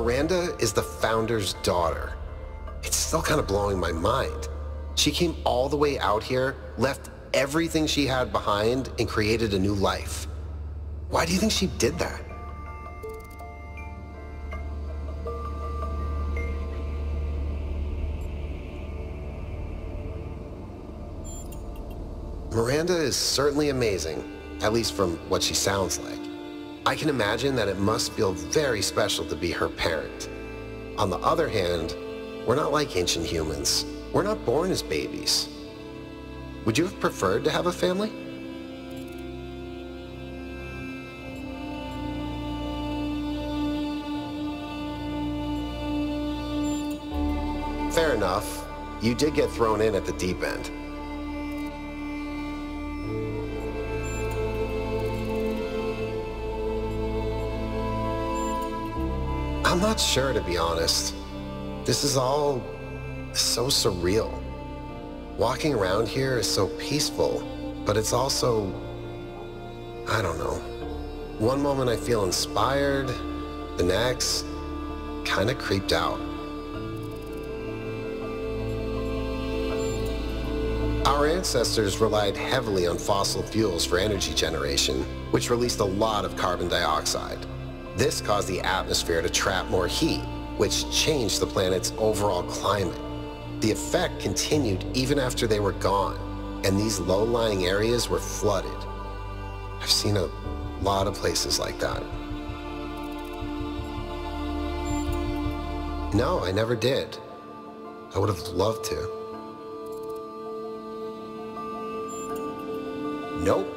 Miranda is the founder's daughter. It's still kind of blowing my mind. She came all the way out here, left everything she had behind, and created a new life. Why do you think she did that? Miranda is certainly amazing, at least from what she sounds like. I can imagine that it must feel very special to be her parent. On the other hand, we're not like ancient humans. We're not born as babies. Would you have preferred to have a family? Fair enough. You did get thrown in at the deep end. I'm not sure, to be honest. This is all so surreal. Walking around here is so peaceful, but it's also, I don't know. One moment I feel inspired, the next, kind of creeped out. Our ancestors relied heavily on fossil fuels for energy generation, which released a lot of carbon dioxide. This caused the atmosphere to trap more heat, which changed the planet's overall climate. The effect continued even after they were gone, and these low-lying areas were flooded. I've seen a lot of places like that. No, I never did. I would have loved to. Nope.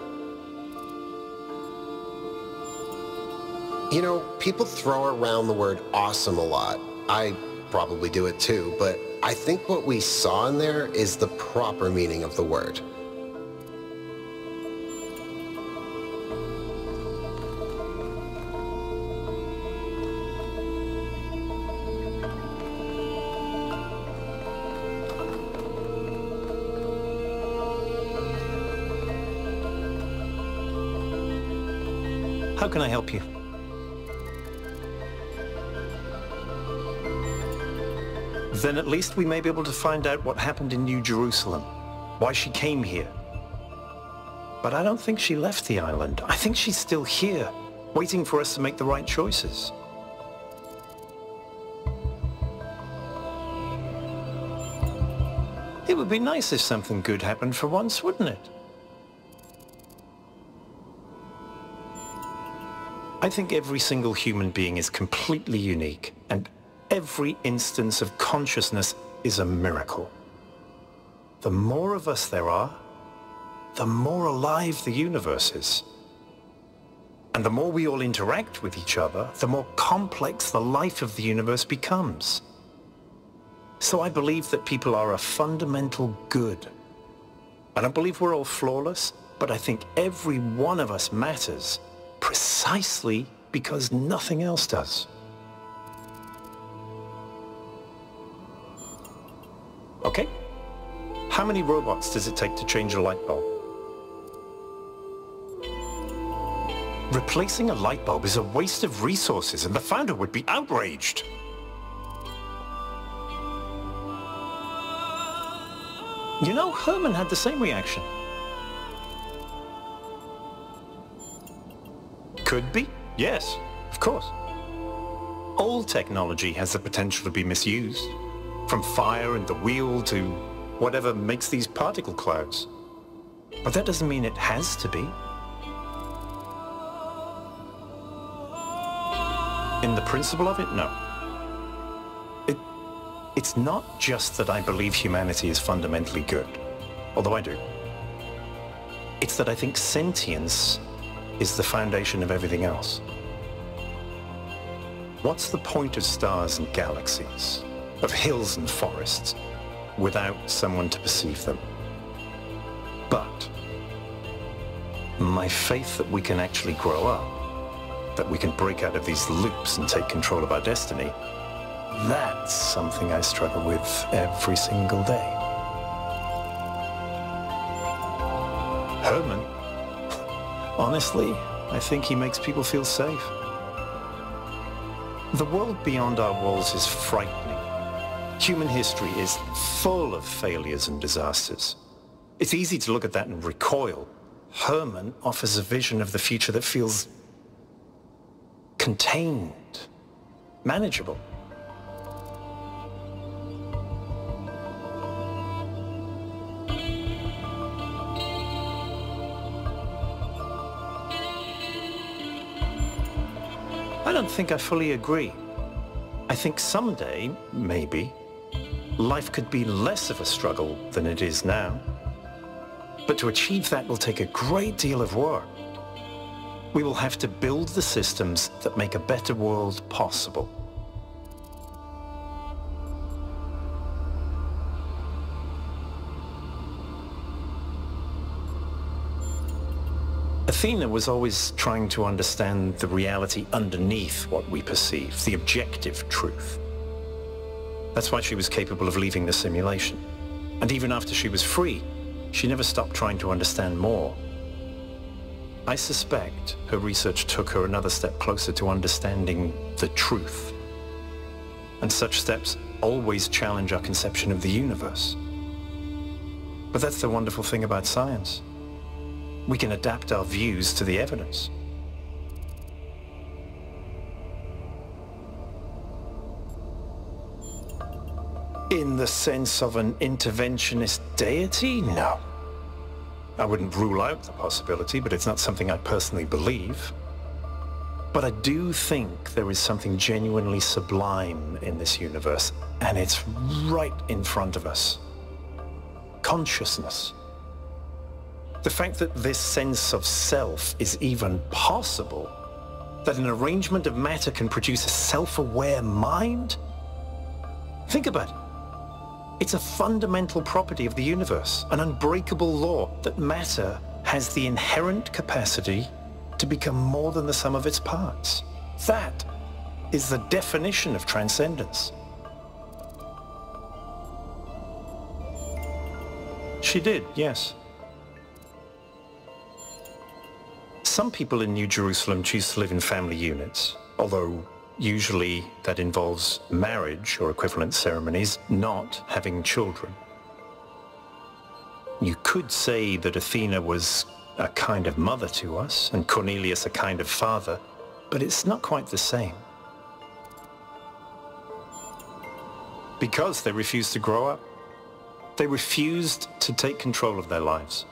You know, people throw around the word awesome a lot. I probably do it too, but I think what we saw in there is the proper meaning of the word. How can I help you? Then at least we may be able to find out what happened in New Jerusalem, why she came here. But I don't think she left the island. I think she's still here, waiting for us to make the right choices. It would be nice if something good happened for once, wouldn't it? I think every single human being is completely unique, and every instance of consciousness is a miracle. The more of us there are, the more alive the universe is. And the more we all interact with each other, the more complex the life of the universe becomes. So I believe that people are a fundamental good. I don't believe we're all flawless, but I think every one of us matters precisely because nothing else does. Okay. How many robots does it take to change a light bulb? Replacing a light bulb is a waste of resources, and the founder would be outraged. You know, Herman had the same reaction. Could be, yes, of course. All technology has the potential to be misused. From fire and the wheel to whatever makes these particle clouds. But that doesn't mean it has to be. In the principle of it, no. It's not just that I believe humanity is fundamentally good, although I do. It's that I think sentience is the foundation of everything else. What's the point of stars and galaxies, of hills and forests, without someone to perceive them? But my faith that we can actually grow up, that we can break out of these loops and take control of our destiny, that's something I struggle with every single day. Herman, honestly, I think he makes people feel safe. The world beyond our walls is frightening. Human history is full of failures and disasters. It's easy to look at that and recoil. Herman offers a vision of the future that feels contained, manageable. I don't think I fully agree. I think someday, maybe, life could be less of a struggle than it is now. But to achieve that will take a great deal of work. We will have to build the systems that make a better world possible. Athena was always trying to understand the reality underneath what we perceive, the objective truth. That's why she was capable of leaving the simulation. And even after she was free, she never stopped trying to understand more. I suspect her research took her another step closer to understanding the truth. And such steps always challenge our conception of the universe. But that's the wonderful thing about science. We can adapt our views to the evidence. In the sense of an interventionist deity? No. I wouldn't rule out the possibility, but it's not something I personally believe. But I do think there is something genuinely sublime in this universe, and it's right in front of us. Consciousness. The fact that this sense of self is even possible, that an arrangement of matter can produce a self-aware mind? Think about it. It's a fundamental property of the universe, an unbreakable law that matter has the inherent capacity to become more than the sum of its parts. That is the definition of transcendence. She did, yes. Some people in New Jerusalem choose to live in family units, although usually that involves marriage or equivalent ceremonies, not having children. You could say that Athena was a kind of mother to us and Cornelius a kind of father, but it's not quite the same. Because they refused to grow up. They refused to take control of their lives.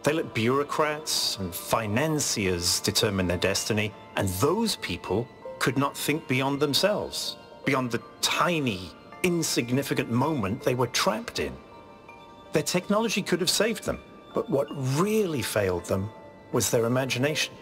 They let bureaucrats and financiers determine their destiny, and those people could not think beyond themselves, beyond the tiny, insignificant moment they were trapped in. Their technology could have saved them, but what really failed them was their imagination.